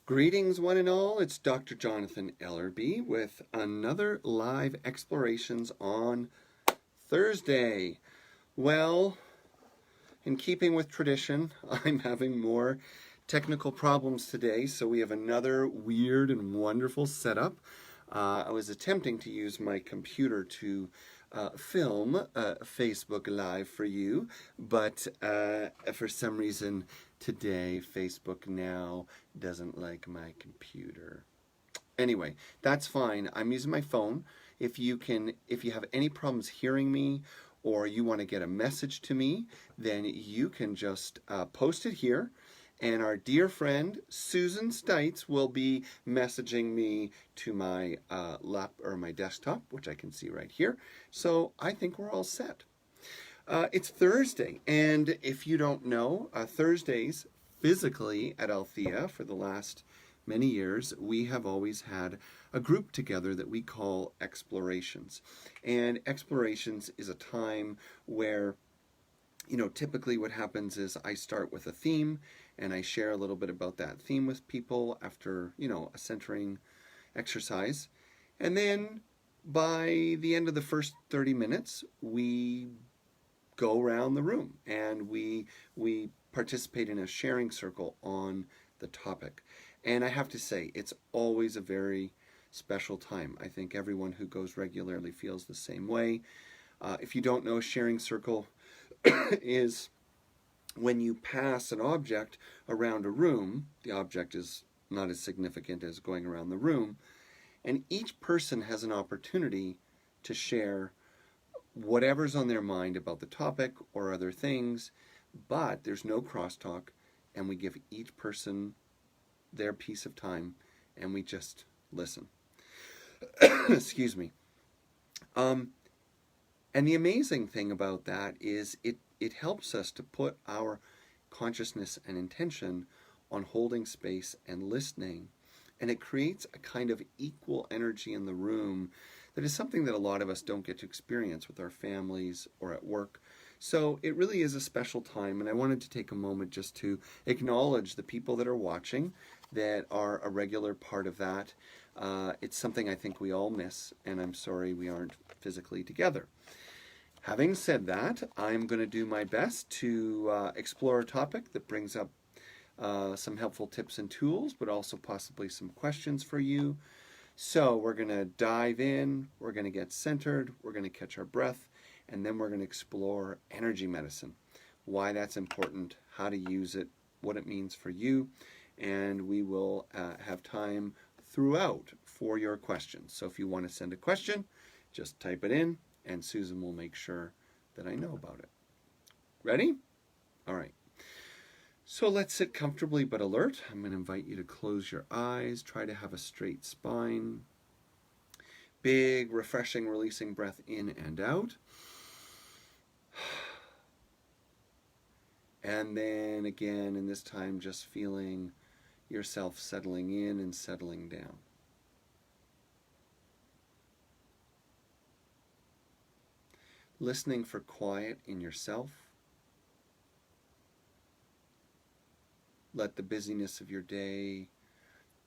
Greetings, one and all. It's Dr. Jonathan Ellerby with another live explorations on Thursday. Well, in keeping with tradition, I'm having more technical problems today, so we have another weird and wonderful setup. I was attempting to use my computer to film Facebook Live for you, but for some reason today Facebook now doesn't like my computer. Anyway, that's fine. I'm using my phone. If you have any problems hearing me or you want to get a message to me, then you can just post it here. And our dear friend Susan Stites will be messaging me to my my desktop, which I can see right here. So I think we're all set. It's Thursday, and if you don't know, Thursdays physically at Althea for the last many years, we have always had a group together that we call Explorations. And Explorations is a time where, typically what happens is I start with a theme and I share a little bit about that theme with people after, a centering exercise. And then by the end of the first 30 minutes, we go around the room and we participate in a sharing circle on the topic. And I have to say, it's always a very special time. I think everyone who goes regularly feels the same way. If you don't know, a sharing circle is when you pass an object around a room. The object is not as significant as going around the room, and each person has an opportunity to share whatever's on their mind about the topic or other things, but there's no crosstalk, and we give each person their piece of time, and we just listen. Excuse me. And the amazing thing about that is it helps us to put our consciousness and intention on holding space and listening, and it creates a kind of equal energy in the room that is something that a lot of us don't get to experience with our families or at work. So it really is a special time, and I wanted to take a moment just to acknowledge the people that are watching that are a regular part of that. It's something I think we all miss, and I'm sorry we aren't physically together. Having said that, I'm going to do my best to explore a topic that brings up some helpful tips and tools, but also possibly some questions for you. So we're going to dive in, we're going to get centered, we're going to catch our breath, and then we're going to explore energy medicine, why that's important, how to use it, what it means for you, and we will have time throughout for your questions. So if you want to send a question, just type it in, and Susan will make sure that I know about it. Ready? All right. So let's sit comfortably but alert. I'm going to invite you to close your eyes. Try to have a straight spine. Big, refreshing, releasing breath in and out. And then again, and this time just feeling yourself settling in and settling down. Listening for quiet in yourself. Let the busyness of your day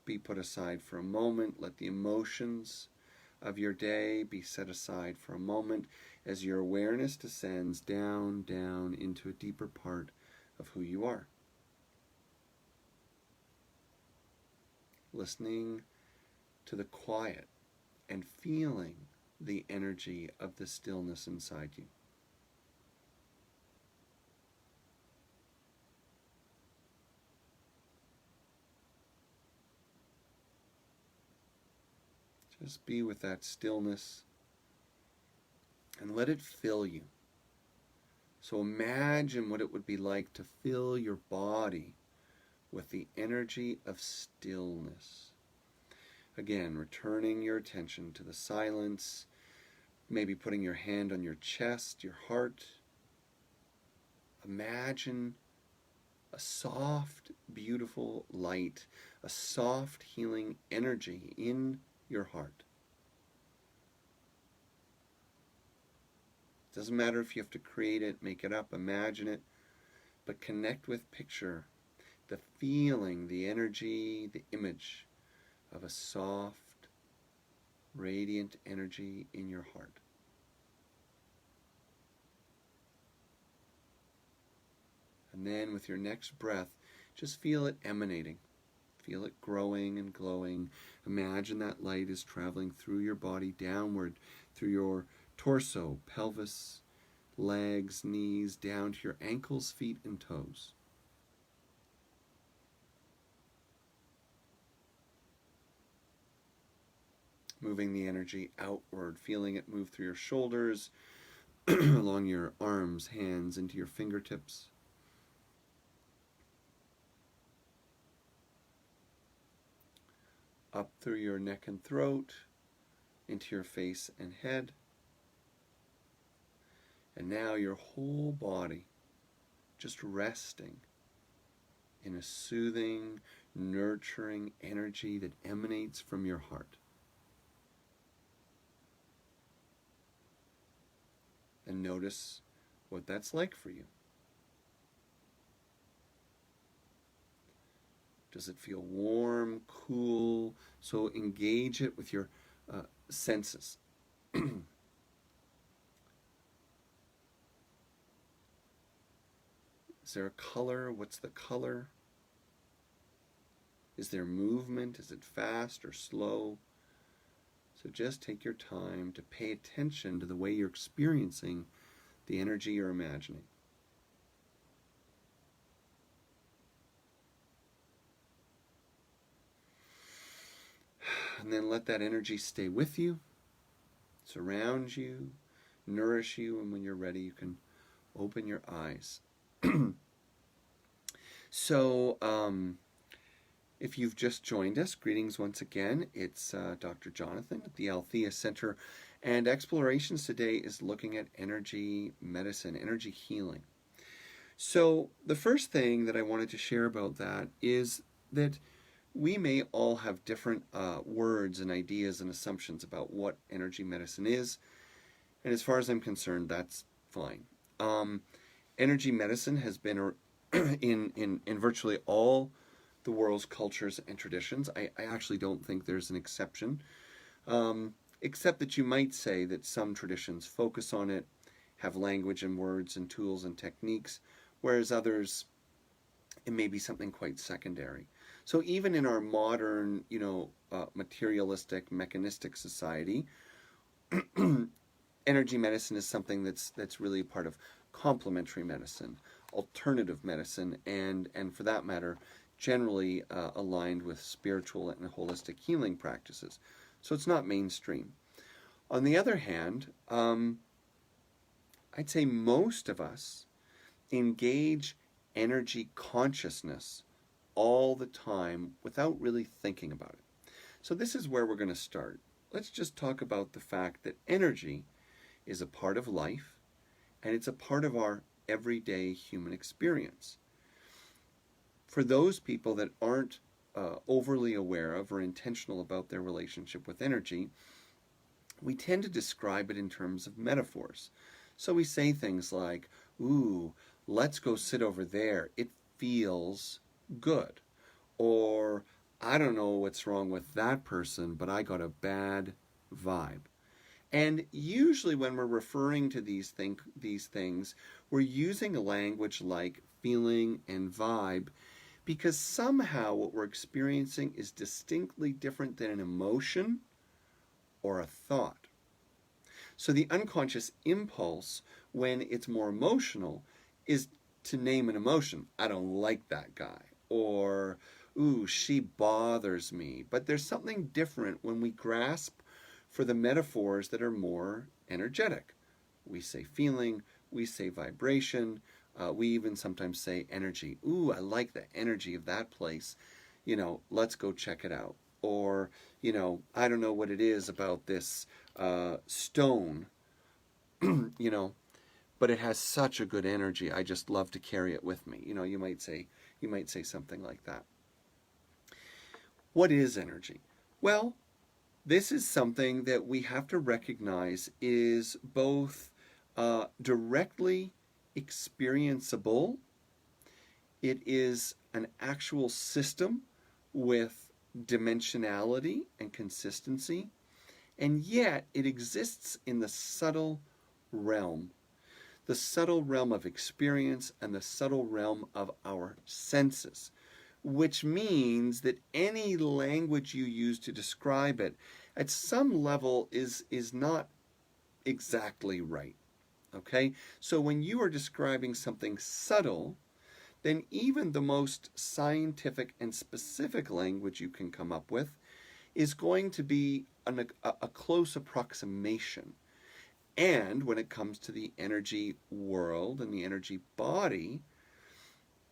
be put aside for a moment. Let the emotions of your day be set aside for a moment as your awareness descends down, down into a deeper part of who you are. Listening to the quiet and feeling the energy of the stillness inside you. Just be with that stillness and let it fill you. So imagine what it would be like to fill your body with the energy of stillness. Again, returning your attention to the silence, maybe putting your hand on your chest, your heart. Imagine a soft, beautiful light, a soft, healing energy in your heart. Doesn't matter if you have to create it, make it up, imagine it, but connect with, picture the feeling, the energy, the image of a soft, radiant energy in your heart. And then with your next breath, just feel it emanating. Feel it growing and glowing. Imagine that light is traveling through your body downward, through your torso, pelvis, legs, knees, down to your ankles, feet, and toes. Moving the energy outward, feeling it move through your shoulders, along your arms, hands, into your fingertips. Up through your neck and throat, into your face and head. And now your whole body just resting in a soothing, nurturing energy that emanates from your heart. And notice what that's like for you. Does it feel warm, cool? So engage it with your senses. Is there a color? What's the color? Is there movement? Is it fast or slow? So just take your time to pay attention to the way you're experiencing the energy you're imagining. And then let that energy stay with you, surround you, nourish you, and when you're ready, you can open your eyes. So, if you've just joined us, greetings once again. It's Dr. Jonathan at the Althea Center, and Explorations today is looking at energy medicine, energy healing. So the first thing that I wanted to share about that is that we may all have different words and ideas and assumptions about what energy medicine is, and as far as I'm concerned, that's fine. Energy medicine has been in virtually all the world's cultures and traditions. I actually don't think there's an exception, except that you might say that some traditions focus on it, have language and words and tools and techniques, whereas others, it may be something quite secondary. So even in our modern, materialistic, mechanistic society, energy medicine is something that's really part of complementary medicine, alternative medicine, and for that matter, generally aligned with spiritual and holistic healing practices. So it's not mainstream. On the other hand, I'd say most of us engage energy consciousness all the time without really thinking about it. So this is where we're going to start. Let's just talk about the fact that energy is a part of life, and it's a part of our everyday human experience. For those people that aren't overly aware of or intentional about their relationship with energy, we tend to describe it in terms of metaphors. So we say things like, ooh, let's go sit over there. It feels good. Or, I don't know what's wrong with that person, but I got a bad vibe. And usually when we're referring to these things, we're using a language like feeling and vibe, because somehow what we're experiencing is distinctly different than an emotion or a thought. So the unconscious impulse, when it's more emotional, is to name an emotion. I don't like that guy. Or, ooh, she bothers me. But there's something different when we grasp for the metaphors that are more energetic. We say feeling, we say vibration, we even sometimes say energy. Ooh, I like the energy of that place. Let's go check it out. Or, I don't know what it is about this stone, but it has such a good energy. I just love to carry it with me. You might say something like that. What is energy? Well, this is something that we have to recognize is both directly experienceable. It is an actual system with dimensionality and consistency, and yet it exists in the subtle realm of experience and the subtle realm of our senses, which means that any language you use to describe it at some level is not exactly right. Okay? So when you are describing something subtle, then even the most scientific and specific language you can come up with is going to be a close approximation. And when it comes to the energy world and the energy body,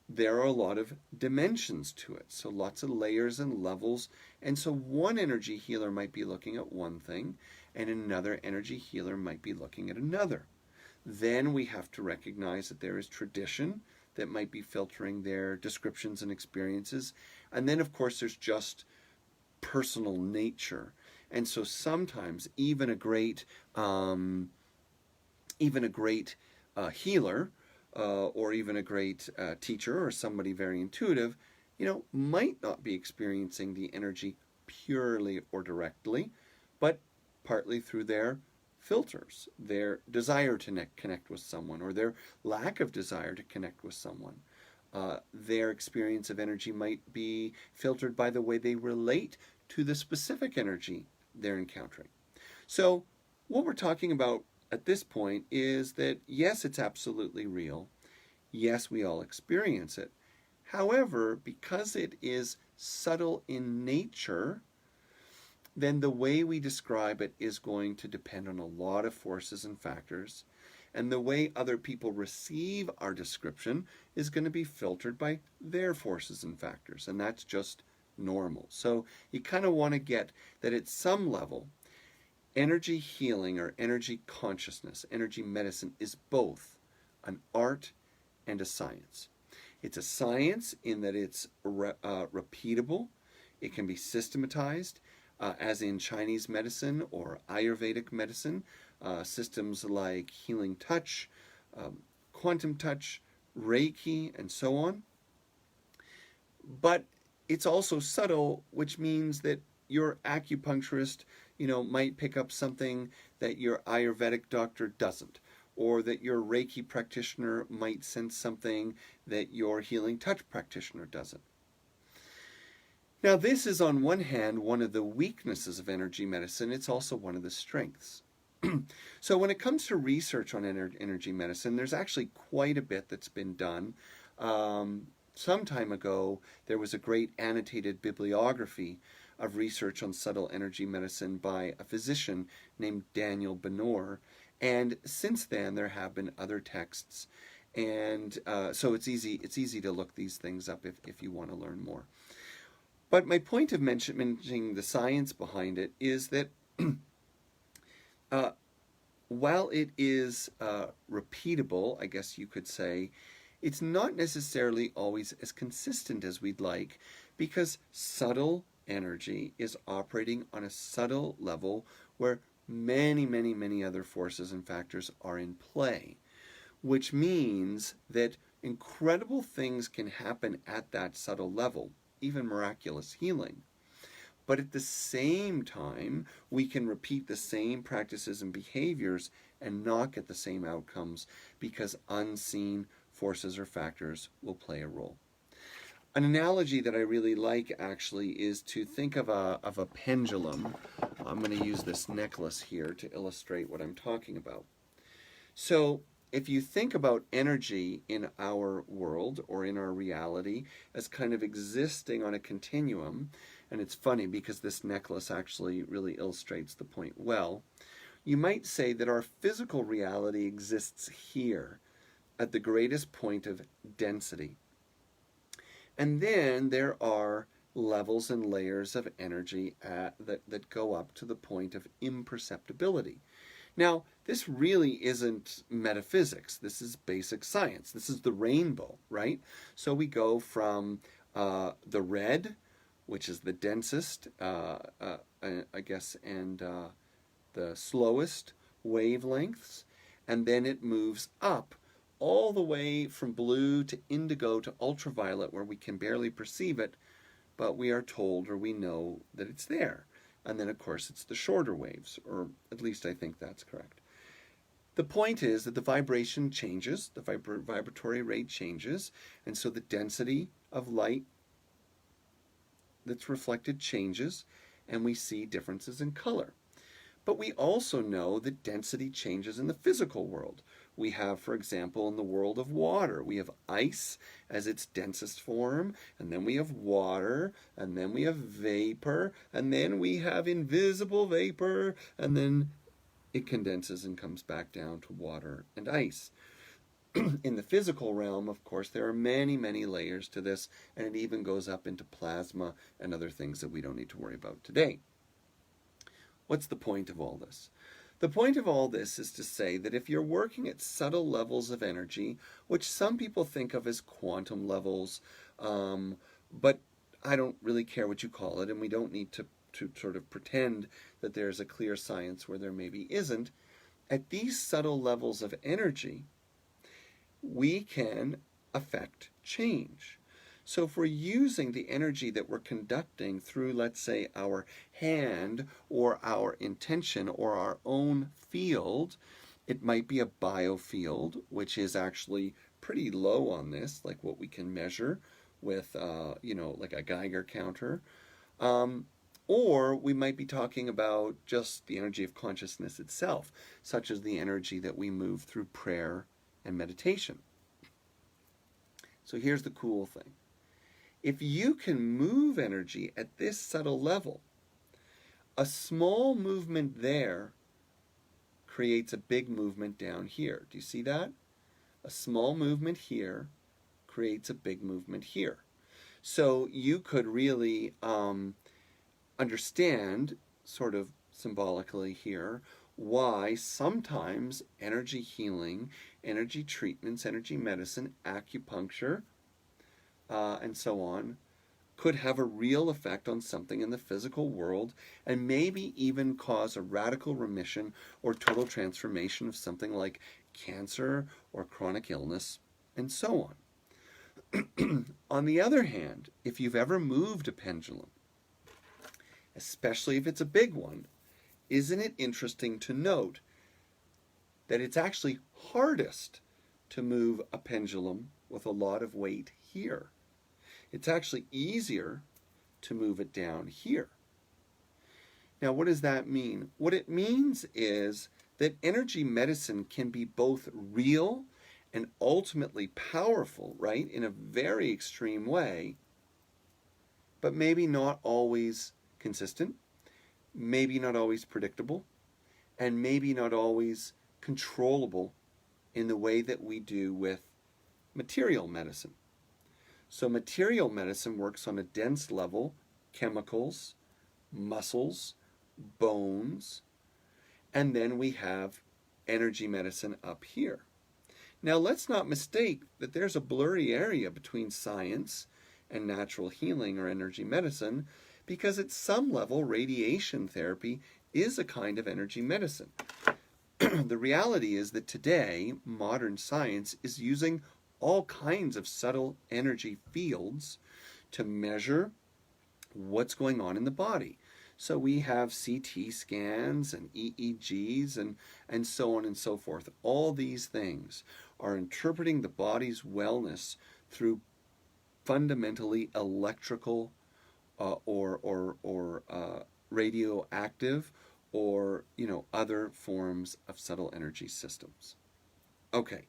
there are a lot of dimensions to it. So lots of layers and levels. And so one energy healer might be looking at one thing, and another energy healer might be looking at another. Then we have to recognize that there is tradition that might be filtering their descriptions and experiences. And then, of course, there's just personal nature. And so sometimes even a great healer or even a great teacher or somebody very intuitive, might not be experiencing the energy purely or directly, but partly through their filters, their desire to connect with someone, or their lack of desire to connect with someone. Their experience of energy might be filtered by the way they relate to the specific energy they're encountering. So what we're talking about at this point is that, yes, it's absolutely real. Yes, we all experience it. However, because it is subtle in nature, then the way we describe it is going to depend on a lot of forces and factors. And the way other people receive our description is going to be filtered by their forces and factors. And that's just normal. So you kind of want to get that at some level, energy healing or energy consciousness, energy medicine is both an art and a science. It's a science in that it's repeatable. It can be systematized, as in Chinese medicine or Ayurvedic medicine, systems like healing touch, quantum touch, Reiki, and so on. But it's also subtle, which means that your acupuncturist, might pick up something that your Ayurvedic doctor doesn't, or that your Reiki practitioner might sense something that your healing touch practitioner doesn't. Now, this is on one hand one of the weaknesses of energy medicine. It's also one of the strengths. So when it comes to research on energy medicine, there's actually quite a bit that's been done. Some time ago, there was a great annotated bibliography of research on subtle energy medicine by a physician named Daniel Benor. And since then, there have been other texts. And so it's easy to look these things up if you want to learn more. But my point of mentioning the science behind it is that while it is repeatable, I guess you could say, it's not necessarily always as consistent as we'd like, because subtle energy is operating on a subtle level where many, many, many other forces and factors are in play, which means that incredible things can happen at that subtle level, even miraculous healing. But at the same time, we can repeat the same practices and behaviors and not get the same outcomes because unseen forces or factors will play a role. An analogy that I really like, actually, is to think of a pendulum. I'm going to use this necklace here to illustrate what I'm talking about. So if you think about energy in our world or in our reality as kind of existing on a continuum, and it's funny because this necklace actually really illustrates the point well, you might say that our physical reality exists here at the greatest point of density. And then there are levels and layers of energy that go up to the point of imperceptibility. Now, this really isn't metaphysics. This is basic science. This is the rainbow, right? So we go from the red, which is the densest, I guess, and the slowest wavelengths, and then it moves up all the way from blue to indigo to ultraviolet where we can barely perceive it, but we are told or we know that it's there. And then, of course, it's the shorter waves, or at least I think that's correct. The point is that the vibration changes, the vibratory rate changes, and so the density of light that's reflected changes, and we see differences in color. But we also know that density changes in the physical world. We have, for example, in the world of water, we have ice as its densest form, and then we have water, and then we have vapor, and then we have invisible vapor, and then it condenses and comes back down to water and ice. In the physical realm, of course, there are many, many layers to this, and it even goes up into plasma and other things that we don't need to worry about today. What's the point of all this? The point of all this is to say that if you're working at subtle levels of energy, which some people think of as quantum levels, but I don't really care what you call it, and we don't need to sort of pretend that there's a clear science where there maybe isn't. At these subtle levels of energy, we can affect change. So if we're using the energy that we're conducting through, let's say, our hand or our intention or our own field, it might be a biofield, which is actually pretty low on this, like what we can measure with, like a Geiger counter. Or we might be talking about just the energy of consciousness itself, such as the energy that we move through prayer and meditation. So here's the cool thing. If you can move energy at this subtle level, a small movement there creates a big movement down here. Do you see that? A small movement here creates a big movement here. So you could really understand, sort of symbolically here, why sometimes energy healing, energy treatments, energy medicine, acupuncture, and so on, could have a real effect on something in the physical world and maybe even cause a radical remission or total transformation of something like cancer or chronic illness, and so on. On the other hand, if you've ever moved a pendulum, especially if it's a big one, isn't it interesting to note that it's actually hardest to move a pendulum with a lot of weight here? It's actually easier to move it down here. Now, what does that mean? What it means is that energy medicine can be both real and ultimately powerful, right, in a very extreme way, but maybe not always consistent, maybe not always predictable, and maybe not always controllable in the way that we do with material medicine. So material medicine works on a dense level, chemicals, muscles, bones, and then we have energy medicine up here. Now let's not mistake that there's a blurry area between science and natural healing or energy medicine, because at some level radiation therapy is a kind of energy medicine. The reality is that today modern science is using all kinds of subtle energy fields to measure what's going on in the body. So we have CT scans and EEGs and so on and so forth. All these things are interpreting the body's wellness through fundamentally electrical or radioactive or other forms of subtle energy systems. Okay,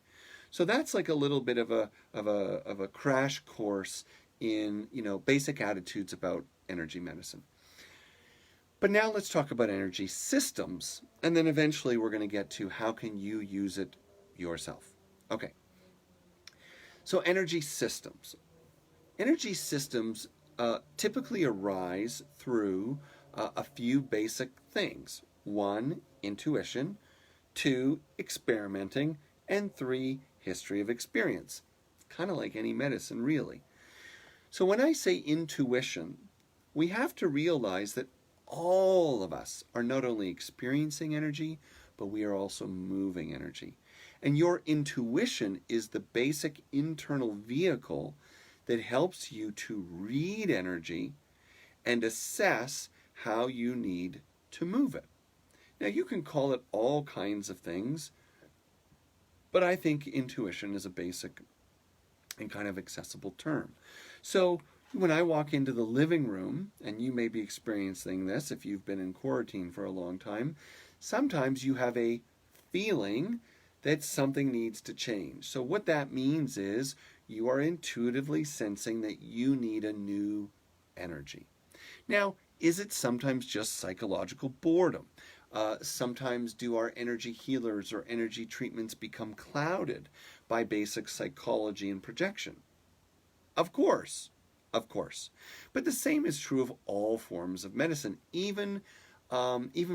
so that's like a little bit of a crash course in basic attitudes about energy medicine. But now let's talk about energy systems, and then eventually we're going to get to how can you use it yourself. Okay, so energy systems. Energy systems typically arise through a few basic things. 1, intuition. 2, experimenting. And 3, history of experience. Kind of like any medicine, really. So when I say intuition, we have to realize that all of us are not only experiencing energy, but we are also moving energy. And your intuition is the basic internal vehicle that helps you to read energy and assess how you need to move it. Now, you can call it all kinds of things, but I think intuition is a basic and kind of accessible term. So when I walk into the living room, and you may be experiencing this if you've been in quarantine for a long time, sometimes you have a feeling that something needs to change. So what that means is you are intuitively sensing that you need a new energy. Now, is it sometimes just psychological boredom? Sometimes do our energy healers or energy treatments become clouded by basic psychology and projection? Of course, of course. But the same is true of all forms of medicine, even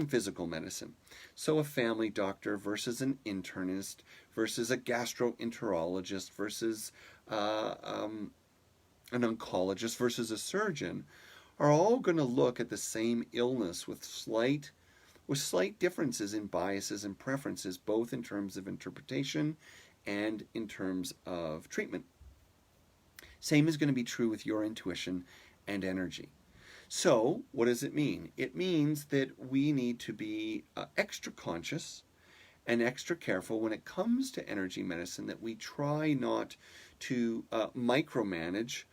physical medicine. So a family doctor versus an internist versus a gastroenterologist versus an oncologist versus a surgeon are all going to look at the same illness with slight differences in biases and preferences, both in terms of interpretation and in terms of treatment. Same is going to be true with your intuition and energy. So, what does it mean? It means that we need to be extra conscious and extra careful when it comes to energy medicine, that we try not to micromanage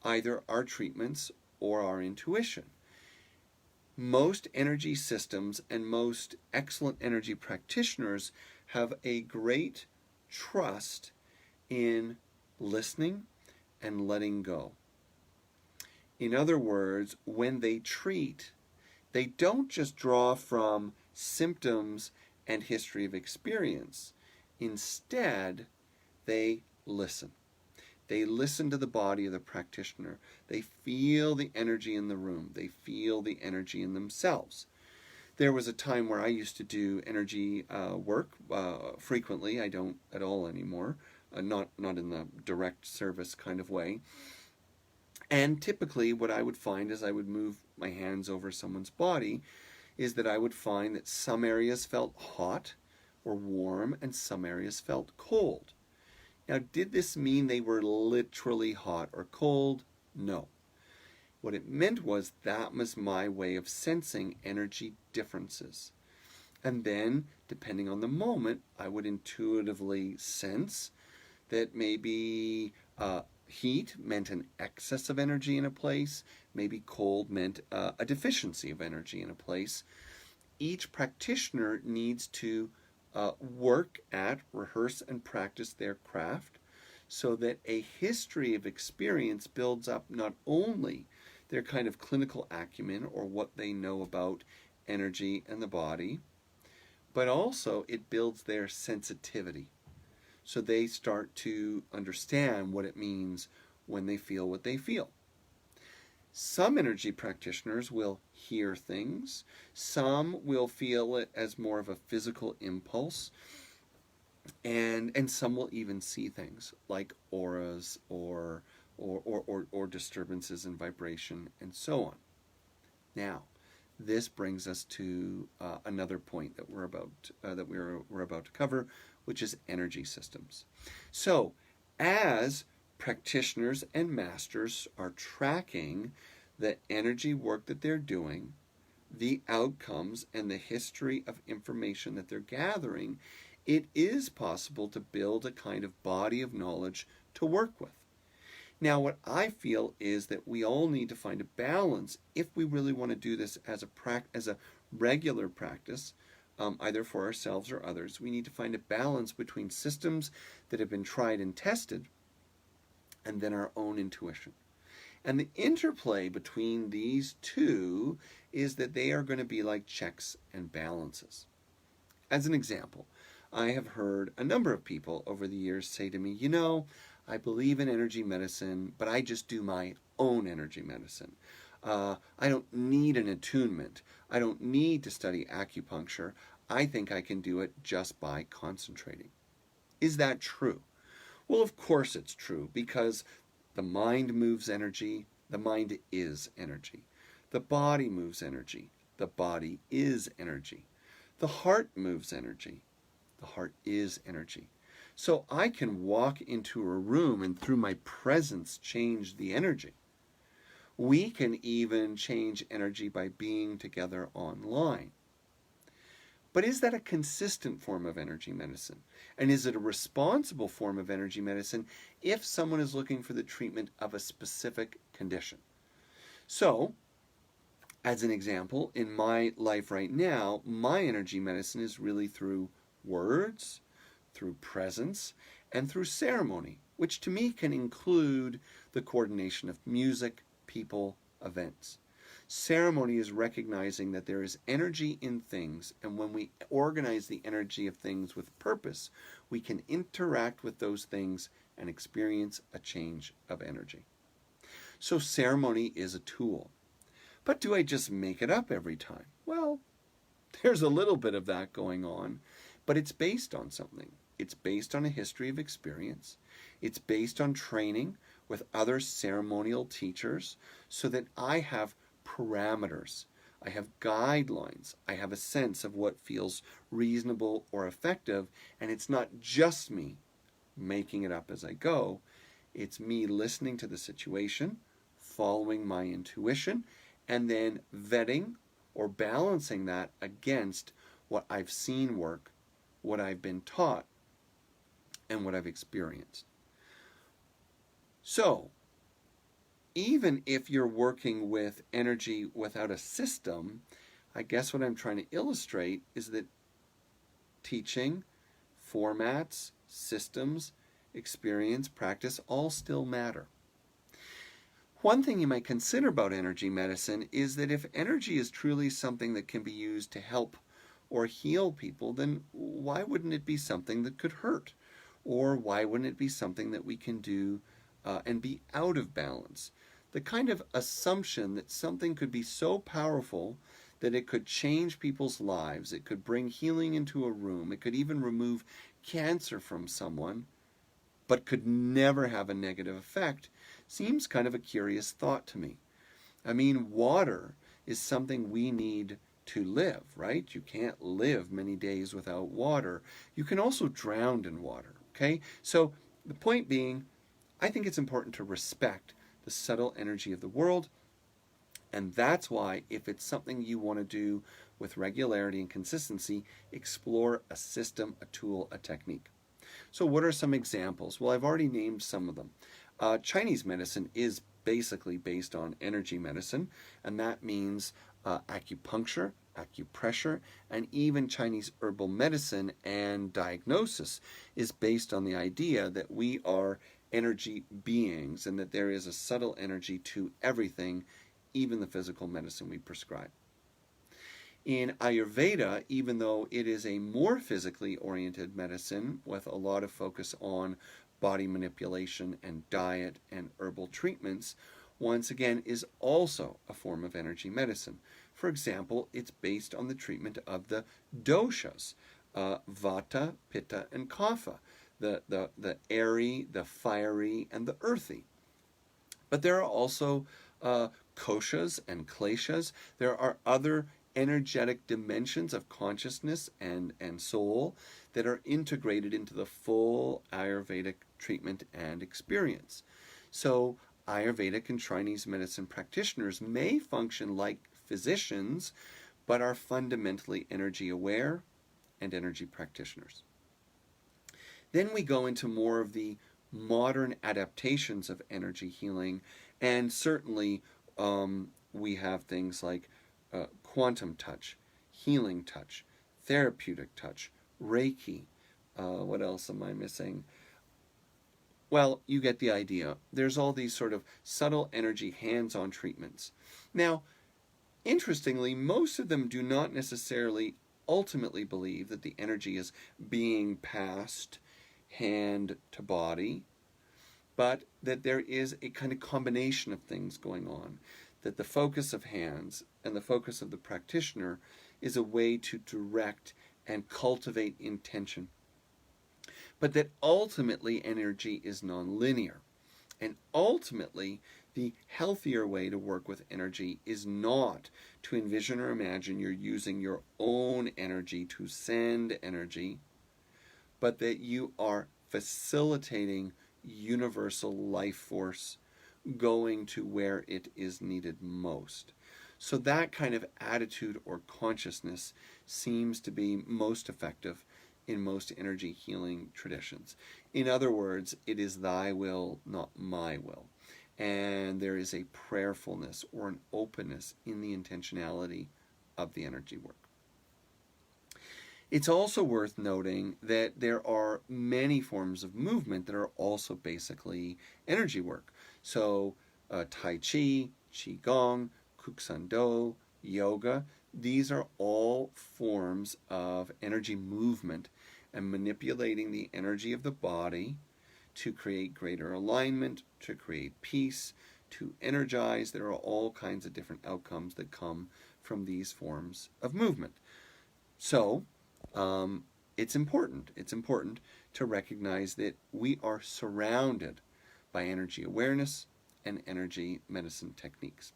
either our treatments or our intuition. Most energy systems and most excellent energy practitioners have a great trust in listening and letting go. In other words, when they treat, they don't just draw from symptoms and history of experience. Instead, they listen. They listen to the body of the practitioner. They feel the energy in the room. They feel the energy in themselves. There was a time where I used to do energy work frequently. I don't at all anymore, not in the direct service kind of way. And typically what I would find as I would move my hands over someone's body is that I would find that some areas felt hot or warm and some areas felt cold. Now, did this mean they were literally hot or cold? No. What it meant was that was my way of sensing energy differences. And then, depending on the moment, I would intuitively sense that maybe heat meant an excess of energy in a place, maybe cold meant a deficiency of energy in a place. Each practitioner needs to work at, rehearse, and practice their craft so that a history of experience builds up not only their kind of clinical acumen or what they know about energy and the body, but also it builds their sensitivity. So they start to understand what it means when they feel what they feel. Some energy practitioners will hear things. Some will feel it as more of a physical impulse. And some will even see things like auras or disturbances in vibration and so on. Now, this brings us to another point that we're about to cover, which is energy systems. So, as practitioners and masters are tracking the energy work that they're doing, the outcomes, and the history of information that they're gathering, it is possible to build a kind of body of knowledge to work with. Now, what I feel is that we all need to find a balance if we really want to do this as a regular practice, either for ourselves or others. We need to find a balance between systems that have been tried and tested and then our own intuition. And the interplay between these two is that they are going to be like checks and balances. As an example, I have heard a number of people over the years say to me, I believe in energy medicine, but I just do my own energy medicine. I don't need an attunement. I don't need to study acupuncture. I think I can do it just by concentrating. Is that true? Well, of course it's true, because the mind moves energy. The mind is energy. The body moves energy. The body is energy. The heart moves energy. The heart is energy. So I can walk into a room and through my presence change the energy. We can even change energy by being together online. But is that a consistent form of energy medicine? And is it a responsible form of energy medicine if someone is looking for the treatment of a specific condition? So, as an example, in my life right now, my energy medicine is really through words, through presence, and through ceremony, which to me can include the coordination of music, people, events. Ceremony is recognizing that there is energy in things, and when we organize the energy of things with purpose, we can interact with those things and experience a change of energy. So ceremony is a tool. But do I just make it up every time? Well, there's a little bit of that going on, but it's based on something. It's based on a history of experience. It's based on training with other ceremonial teachers so that I have parameters. I have guidelines. I have a sense of what feels reasonable or effective, and it's not just me making it up as I go. It's me listening to the situation, following my intuition, and then vetting or balancing that against what I've seen work, what I've been taught, and what I've experienced. So, even if you're working with energy without a system, I guess what I'm trying to illustrate is that teaching, formats, systems, experience, practice all still matter. One thing you might consider about energy medicine is that if energy is truly something that can be used to help or heal people, then why wouldn't it be something that could hurt? Or why wouldn't it be something that we can do and be out of balance? The kind of assumption that something could be so powerful that it could change people's lives, it could bring healing into a room, it could even remove cancer from someone, but could never have a negative effect, seems kind of a curious thought to me. I mean, water is something we need to live, right? You can't live many days without water. You can also drown in water, okay? So the point being, I think it's important to respect the subtle energy of the world, and that's why if it's something you want to do with regularity and consistency, explore a system, a tool, a technique. So what are some examples? Well, I've already named some of them. Chinese medicine is basically based on energy medicine, and that means acupuncture, acupressure, and even Chinese herbal medicine and diagnosis is based on the idea that we are energy beings and that there is a subtle energy to everything, even the physical medicine we prescribe. In Ayurveda, even though it is a more physically oriented medicine with a lot of focus on body manipulation and diet and herbal treatments, once again is also a form of energy medicine. For example, it's based on the treatment of the doshas, vata, pitta, and kapha, the airy, the fiery, and the earthy. But there are also koshas and kleshas. There are other energetic dimensions of consciousness and soul that are integrated into the full Ayurvedic treatment and experience. So Ayurvedic and Chinese medicine practitioners may function like physicians, but are fundamentally energy aware and energy practitioners. Then we go into more of the modern adaptations of energy healing, and certainly we have things like quantum touch, healing touch, therapeutic touch, Reiki. What else am I missing? Well, you get the idea. There's all these sort of subtle energy hands-on treatments. Now, interestingly, most of them do not necessarily ultimately believe that the energy is being passed hand to body, but that there is a kind of combination of things going on, that the focus of hands and the focus of the practitioner is a way to direct and cultivate intention, but that ultimately energy is nonlinear. And ultimately, the healthier way to work with energy is not to envision or imagine you're using your own energy to send energy, but that you are facilitating universal life force going to where it is needed most. So that kind of attitude or consciousness seems to be most effective in most energy healing traditions. In other words, it is thy will, not my will. And there is a prayerfulness or an openness in the intentionality of the energy work. It's also worth noting that there are many forms of movement that are also basically energy work. So Tai Chi, Qigong, Kuksando, yoga, these are all forms of energy movement and manipulating the energy of the body to create greater alignment, to create peace, to energize. There are all kinds of different outcomes that come from these forms of movement. So, it's important. It's important to recognize that we are surrounded by energy awareness and energy medicine techniques.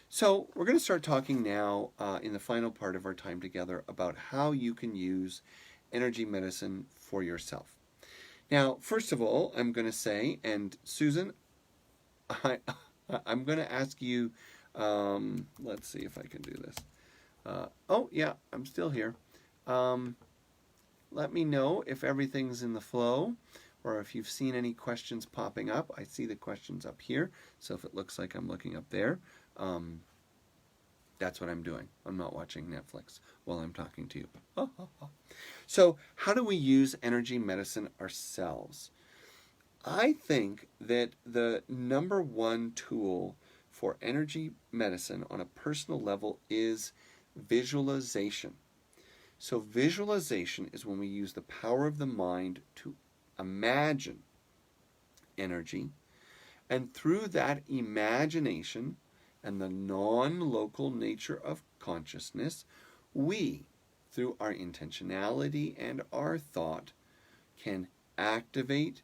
So we're going to start talking now in the final part of our time together about how you can use energy medicine for yourself. Now, first of all, I'm going to say, and Susan, I'm going to ask you, let's see if I can do this. Oh, yeah, I'm still here. Let me know if everything's in the flow or if you've seen any questions popping up. I see the questions up here, so if it looks like I'm looking up there, that's what I'm doing. I'm not watching Netflix while I'm talking to you. So how do we use energy medicine ourselves? I think that the number one tool for energy medicine on a personal level is visualization. So visualization is when we use the power of the mind to imagine energy, and through that imagination and the non-local nature of consciousness, we, through our intentionality and our thought, can activate,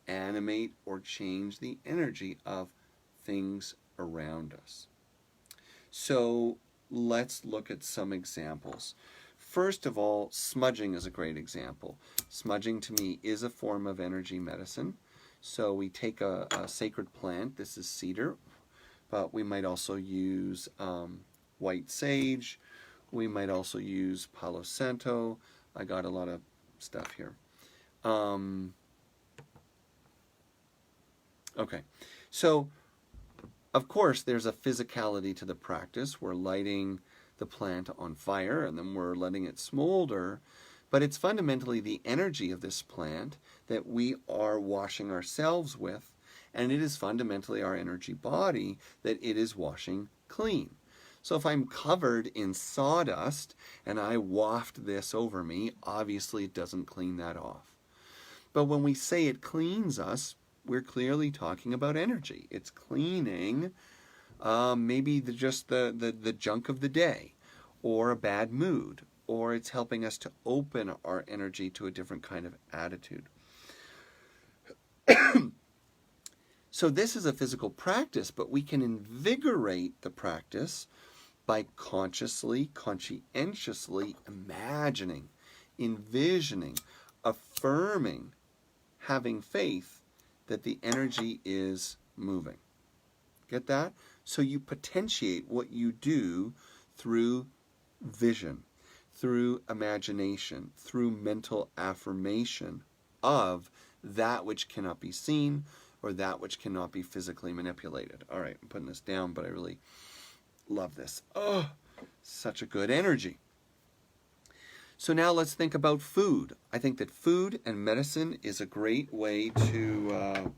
animate, or change the energy of things around us. So let's look at some examples. First of all, smudging is a great example. Smudging to me is a form of energy medicine. So we take a sacred plant, this is cedar, but we might also use white sage. We might also use Palo Santo. I got a lot of stuff here. Okay, so of course there's a physicality to the practice. We're lighting the plant on fire and then we're letting it smolder, but it's fundamentally the energy of this plant that we are washing ourselves with, and it is fundamentally our energy body that it is washing clean. So if I'm covered in sawdust and I waft this over me, obviously it doesn't clean that off. But when we say it cleans us, we're clearly talking about energy. It's cleaning maybe just the junk of the day, or a bad mood, or it's helping us to open our energy to a different kind of attitude. So this is a physical practice, but we can invigorate the practice by consciously, conscientiously imagining, envisioning, affirming, having faith that the energy is moving. Get that? So you potentiate what you do through vision, through imagination, through mental affirmation of that which cannot be seen or that which cannot be physically manipulated. All right, I'm putting this down, but I really love this. Oh, such a good energy. So now let's think about food. I think that food and medicine is a great way to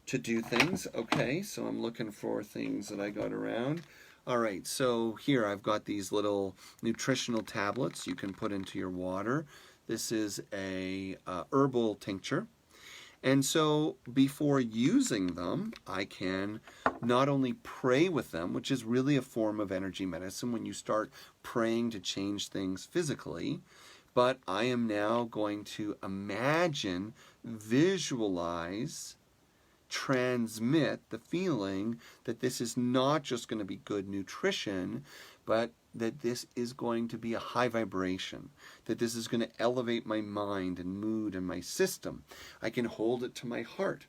do things. Okay, so I'm looking for things that I got around. All right, so here I've got these little nutritional tablets you can put into your water. This is a herbal tincture. And so before using them, I can not only pray with them, which is really a form of energy medicine when you start praying to change things physically, but I am now going to imagine, visualize transmit the feeling that this is not just going to be good nutrition, but that this is going to be a high vibration, that this is going to elevate my mind and mood and my system. I can hold it to my heart.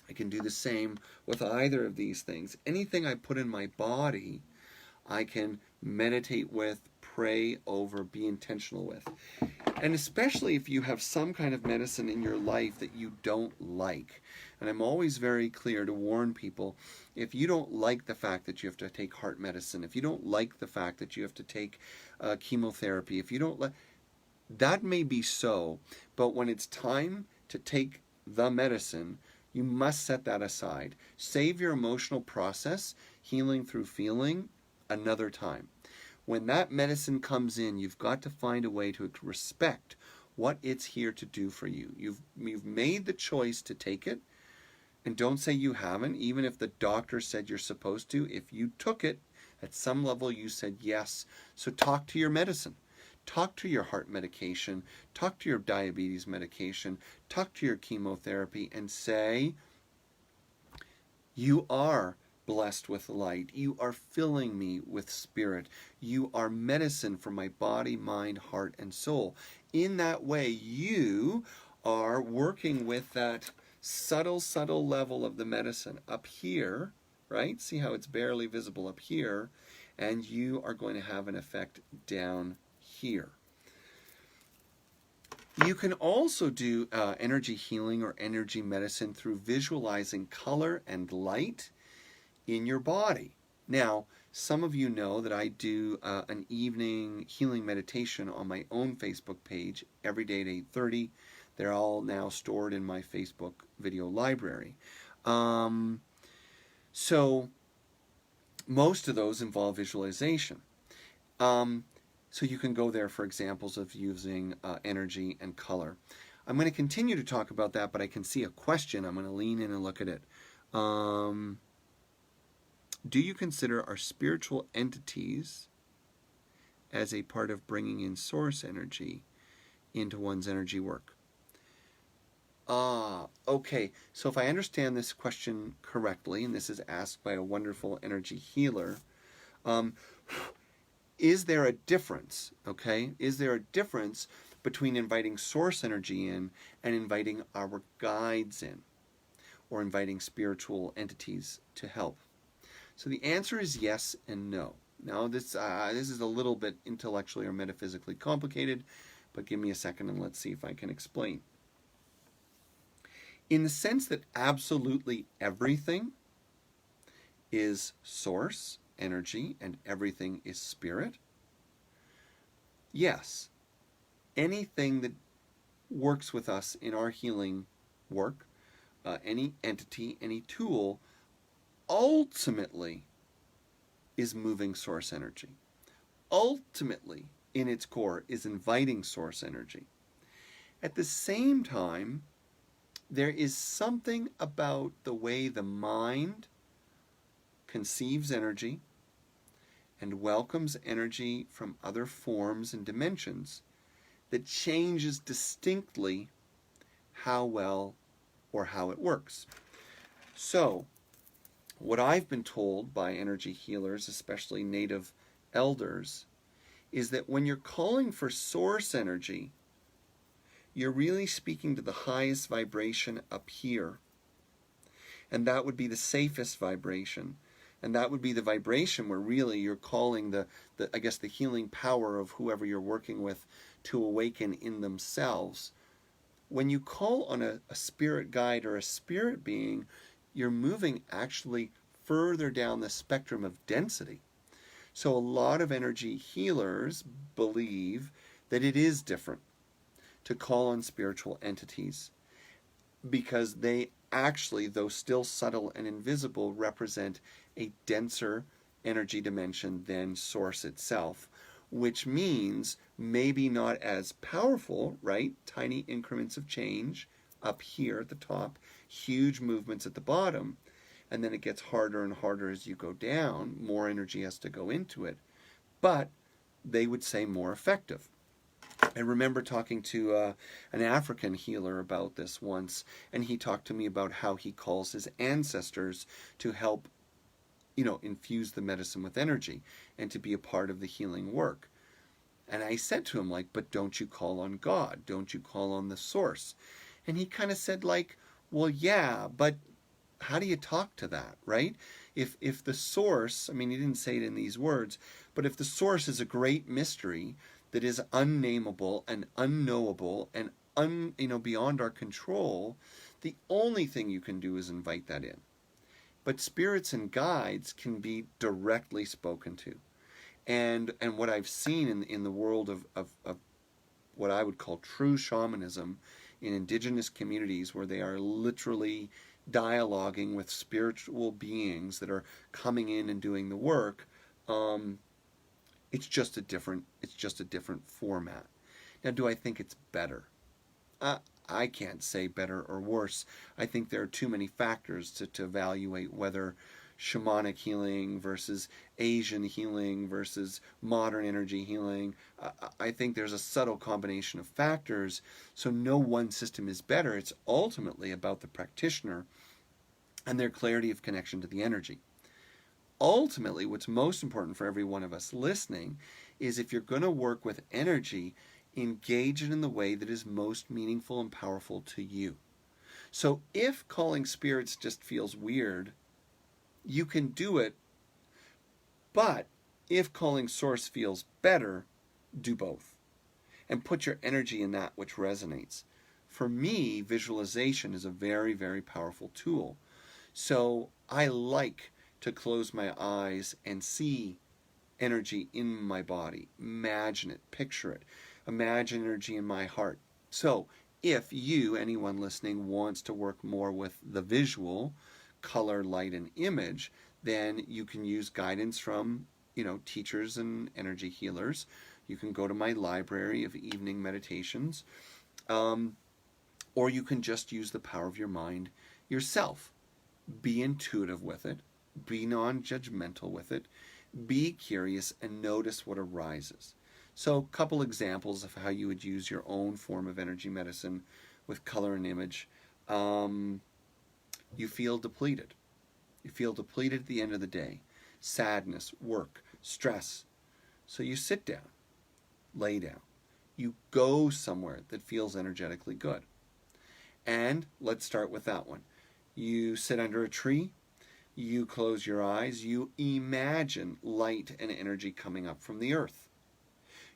I can do the same with either of these things. Anything I put in my body, I can meditate with, pray over, be intentional with. And especially if you have some kind of medicine in your life that you don't like. And I'm always very clear to warn people, if you don't like the fact that you have to take heart medicine, if you don't like the fact that you have to take chemotherapy, if you don't like, that may be so, but when it's time to take the medicine, you must set that aside. Save your emotional process, healing through feeling, another time. When that medicine comes in, you've got to find a way to respect what it's here to do for you. You've made the choice to take it, and don't say you haven't, even if the doctor said you're supposed to. If you took it, at some level you said yes. So talk to your medicine. Talk to your heart medication. Talk to your diabetes medication. Talk to your chemotherapy and say, you are blessed with light. You are filling me with spirit. You are medicine for my body, mind, heart, and soul. In that way, you are working with that subtle level of the medicine up here, right? See how it's barely visible up here, and you are going to have an effect down here. You can also do energy healing or energy medicine through visualizing color and light in your body. Now, some of you know that I do an evening healing meditation on my own Facebook page every day at 8:30. They're all now stored in my Facebook video library. So most of those involve visualization. So you can go there for examples of using energy and color. I'm going to continue to talk about that, but I can see a question. I'm going to lean in and look at it. Do you consider our spiritual entities as a part of bringing in source energy into one's energy work? Okay. So if I understand this question correctly, and this is asked by a wonderful energy healer, is there a difference, okay? Is there a difference between inviting source energy in and inviting our guides in, or inviting spiritual entities to help? So the answer is yes and no. Now this is a little bit intellectually or metaphysically complicated, but give me a second and let's see if I can explain. In the sense that absolutely everything is source energy and everything is spirit, yes, anything that works with us in our healing work, any entity, any tool, ultimately is moving source energy. Ultimately, in its core, is inviting source energy. At the same time, there is something about the way the mind conceives energy and welcomes energy from other forms and dimensions that changes distinctly how well or how it works. So, what I've been told by energy healers, especially native elders, is that when you're calling for source energy, you're really speaking to the highest vibration up here. And that would be the safest vibration. And that would be the vibration where really you're calling the healing power of whoever you're working with to awaken in themselves. When you call on a spirit guide or a spirit being, you're moving actually further down the spectrum of density. So a lot of energy healers believe that it is different to call on spiritual entities because they actually, though still subtle and invisible, represent a denser energy dimension than source itself, which means maybe not as powerful, right? Tiny increments of change up here at the top, huge movements at the bottom, and then it gets harder and harder as you go down. More energy has to go into it, but they would say more effective. I remember talking to an African healer about this once, and he talked to me about how he calls his ancestors to help, infuse the medicine with energy and to be a part of the healing work. And I said to him, like, but don't you call on God? Don't you call on the source? And he kind of said, like, well, yeah, but how do you talk to that, right? If the source, I mean, he didn't say it in these words, but if the source is a great mystery that is unnameable and unknowable and beyond our control, the only thing you can do is invite that in. But spirits and guides can be directly spoken to. And what I've seen in the world of what I would call true shamanism in indigenous communities, where they are literally dialoguing with spiritual beings that are coming in and doing the work, it's just a different format. Now, do I think it's better? I can't say better or worse. I think there are too many factors to evaluate whether shamanic healing versus Asian healing versus modern energy healing. I think there's a subtle combination of factors, so no one system is better. It's ultimately about the practitioner and their clarity of connection to the energy. Ultimately, what's most important for every one of us listening is, if you're going to work with energy, engage it in the way that is most meaningful and powerful to you. So if calling spirits just feels weird, you can do it, but if calling source feels better, do both. And put your energy in that which resonates. For me, visualization is a very, very powerful tool. So I like to close my eyes and see energy in my body. Imagine it, picture it. Imagine energy in my heart. So if you, anyone listening, wants to work more with the visual, color, light, and image, then you can use guidance from, teachers and energy healers. You can go to my library of evening meditations, or you can just use the power of your mind yourself. Be intuitive with it. Be non-judgmental with it. Be curious and notice what arises. So, a couple examples of how you would use your own form of energy medicine with color and image. You feel depleted. You feel depleted at the end of the day. Sadness, work, stress. So you sit down, lay down. You go somewhere that feels energetically good. And let's start with that one. You sit under a tree. You close your eyes. You imagine light and energy coming up from the earth.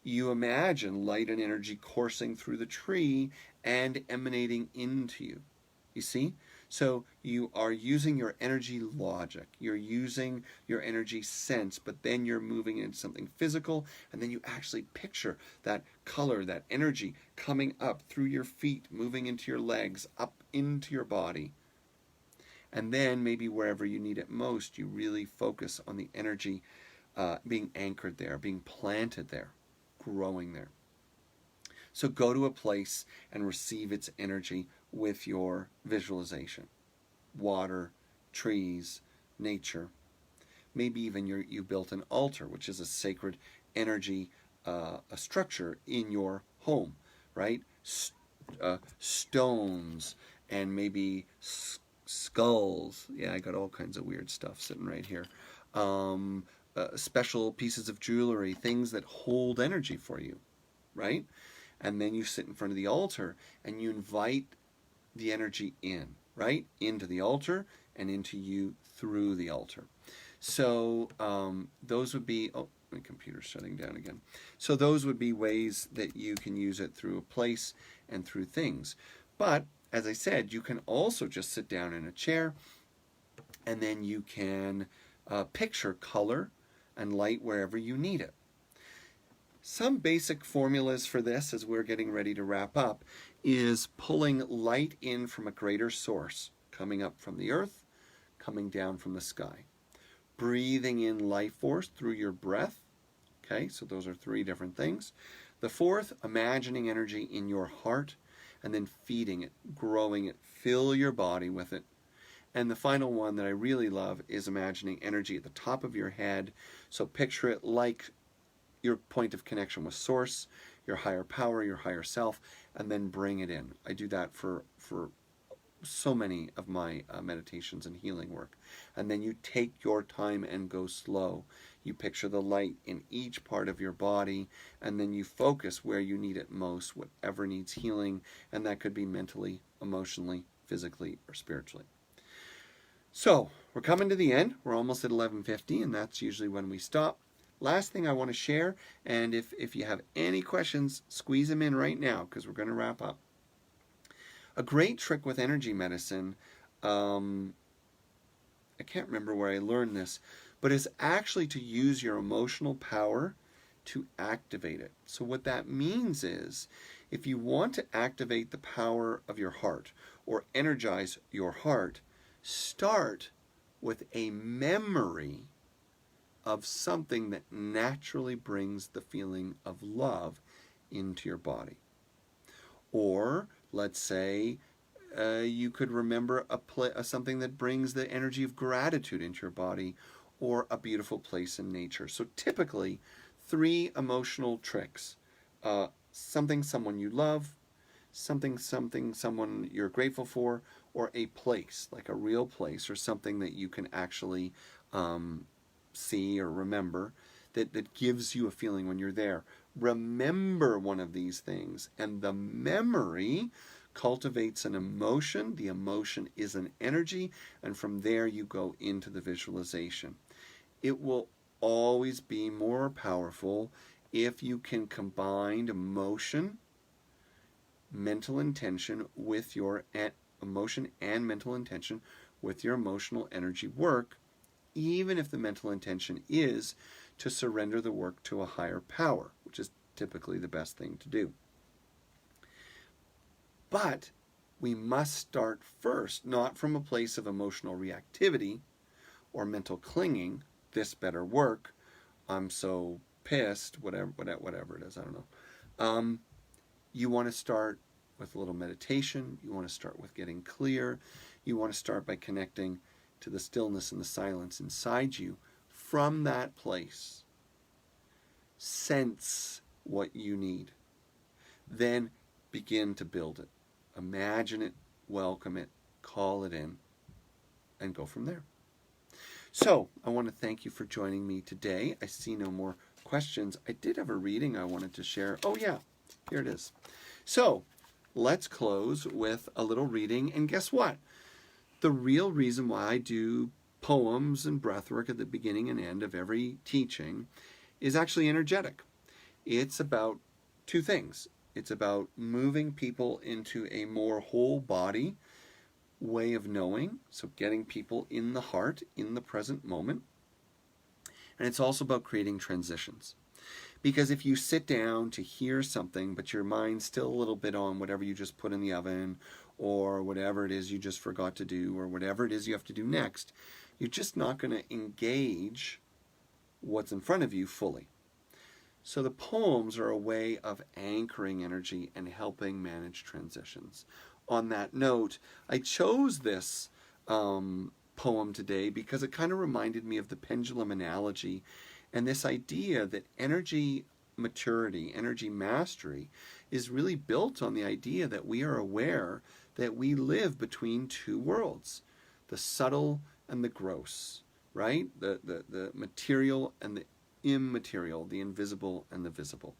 You imagine light and energy coursing through the tree and emanating into you. You see? So you are using your energy logic. You're using your energy sense, but then you're moving into something physical, and then you actually picture that color, that energy coming up through your feet, moving into your legs, up into your body. And then maybe wherever you need it most, you really focus on the energy being anchored there, being planted there, growing there. So go to a place and receive its energy with your visualization. Water, trees, nature. Maybe even you built an altar, which is a sacred energy a structure in your home, right? Stones and maybe skulls. Yeah, I got all kinds of weird stuff sitting right here. Special pieces of jewelry, things that hold energy for you, right? And then you sit in front of the altar and you invite the energy in, right? Into the altar and into you through the altar. So those would be, oh, my computer's shutting down again. So those would be ways that you can use it through a place and through things. But as I said, you can also just sit down in a chair and then you can picture color and light wherever you need it. Some basic formulas for this, as we're getting ready to wrap up, is pulling light in from a greater source, coming up from the earth, coming down from the sky. Breathing in life force through your breath. Okay, so those are three different things. The fourth, imagining energy in your heart, and then feeding it, growing it, fill your body with it. And the final one that I really love is imagining energy at the top of your head. So picture it like your point of connection with source. your higher power, your higher self, and then bring it in. I do that for so many of my meditations and healing work. And then you take your time and go slow. You picture the light in each part of your body, and then you focus where you need it most, whatever needs healing, and that could be mentally, emotionally, physically, or spiritually. So, we're coming to the end. We're almost at 11:50, and that's usually when we stop. Last thing I want to share, and if you have any questions, squeeze them in right now, because we're going to wrap up. A great trick with energy medicine, I can't remember where I learned this, but is actually to use your emotional power to activate it. So what that means is, if you want to activate the power of your heart or energize your heart, start with a memory of something that naturally brings the feeling of love into your body. Or let's say you could remember something that brings the energy of gratitude into your body, or a beautiful place in nature. So typically, 3 emotional tricks. Something, someone you love, something, someone you're grateful for, or a place, like a real place, or something that you can actually see or remember that gives you a feeling when you're there. Remember one of these things, and the memory cultivates an emotion. The emotion is an energy, and from there you go into the visualization. It will always be more powerful if you can combine emotion, mental intention with your emotion and mental intention with your emotional energy work, even if the mental intention is to surrender the work to a higher power, which is typically the best thing to do. But we must start first, not from a place of emotional reactivity or mental clinging, this better work, I'm so pissed, whatever it is, I don't know. You want to start with a little meditation. You want to start with getting clear. You want to start by connecting to the stillness and the silence inside you. From that place, sense what you need. Then begin to build it. Imagine it, welcome it, call it in, and go from there. So, I want to thank you for joining me today. I see no more questions. I did have a reading I wanted to share. Oh yeah, here it is. So, let's close with a little reading. And guess what? The real reason why I do poems and breathwork at the beginning and end of every teaching is actually energetic. It's about 2 things. It's about moving people into a more whole body way of knowing, so getting people in the heart, in the present moment. And it's also about creating transitions. Because if you sit down to hear something, but your mind's still a little bit on whatever you just put in the oven, or whatever it is you just forgot to do, or whatever it is you have to do next, you're just not going to engage what's in front of you fully. So the poems are a way of anchoring energy and helping manage transitions. On that note, I chose this poem today because it kind of reminded me of the pendulum analogy and this idea that energy maturity, energy mastery, is really built on the idea that we are aware that we live between 2 worlds, the subtle and the gross, right? The material and the immaterial, the invisible and the visible.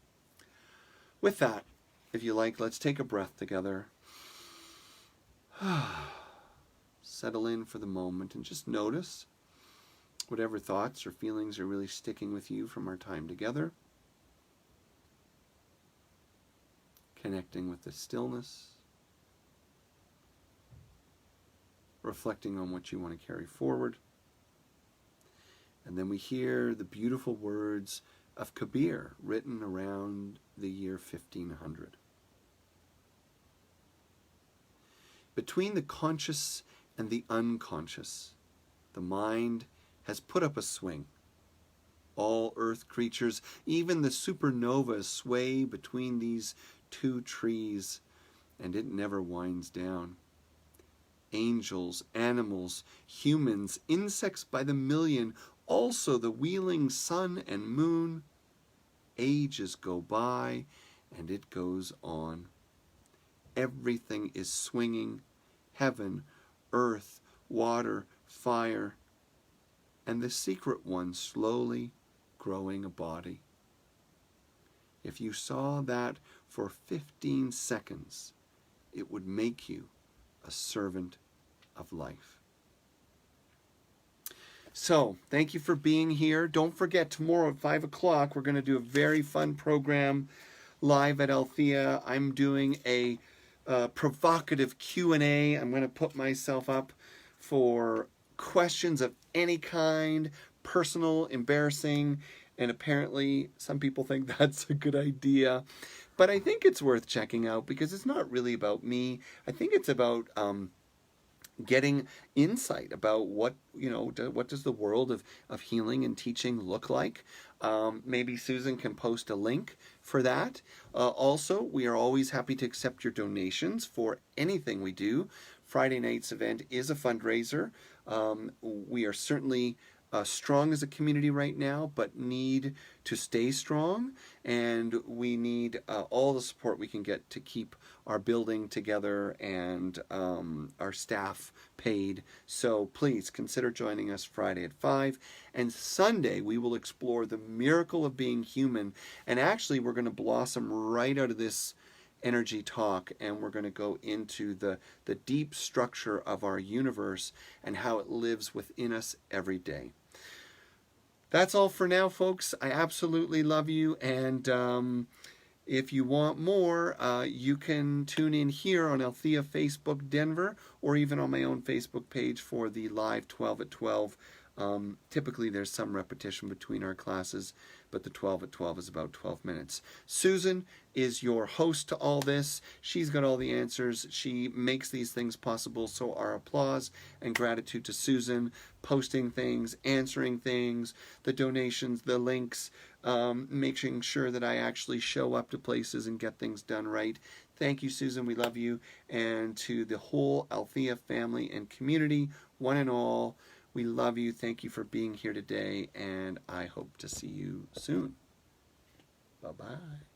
With that, if you like, let's take a breath together. Settle in for the moment and just notice whatever thoughts or feelings are really sticking with you from our time together. Connecting with the stillness. Reflecting on what you want to carry forward. And then we hear the beautiful words of Kabir written around the year 1500. Between the conscious and the unconscious, the mind has put up a swing. All earth creatures, even the supernovas, sway between these 2 trees, and it never winds down. Angels, animals, humans, insects by the million, also the wheeling sun and moon. Ages go by, and it goes on. Everything is swinging, heaven, earth, water, fire, and the secret one slowly growing a body. If you saw that for 15 seconds, it would make you a servant of life. So, thank you for being here. Don't forget, tomorrow at 5 o'clock, we're going to do a very fun program live at Althea. I'm doing a provocative Q&A. I'm going to put myself up for questions of any kind, personal, embarrassing, and apparently some people think that's a good idea. But I think it's worth checking out because it's not really about me. I think it's about getting insight about what does the world of healing and teaching look like. Maybe Susan can post a link for that. Also, we are always happy to accept your donations for anything we do. Friday night's event is a fundraiser. We are certainly strong as a community right now, but need to stay strong, and we need all the support we can get to keep our building together and our staff paid. So please consider joining us Friday at 5. And Sunday we will explore the miracle of being human, and actually we're going to blossom right out of this energy talk, and we're going to go into the deep structure of our universe and how it lives within us every day. That's all for now, folks. I absolutely love you, and if you want more, you can tune in here on Althea Facebook Denver, or even on my own Facebook page for the live 12 at 12. Typically there's some repetition between our classes, but the 12 at 12 is about 12 minutes. Susan is your host to all this. She's got all the answers. She makes these things possible, so our applause and gratitude to Susan, posting things, answering things, the donations, the links, making sure that I actually show up to places and get things done right. Thank you, Susan. We love you. And to the whole Althea family and community, one and all, we love you. Thank you for being here today, and I hope to see you soon. Bye-bye.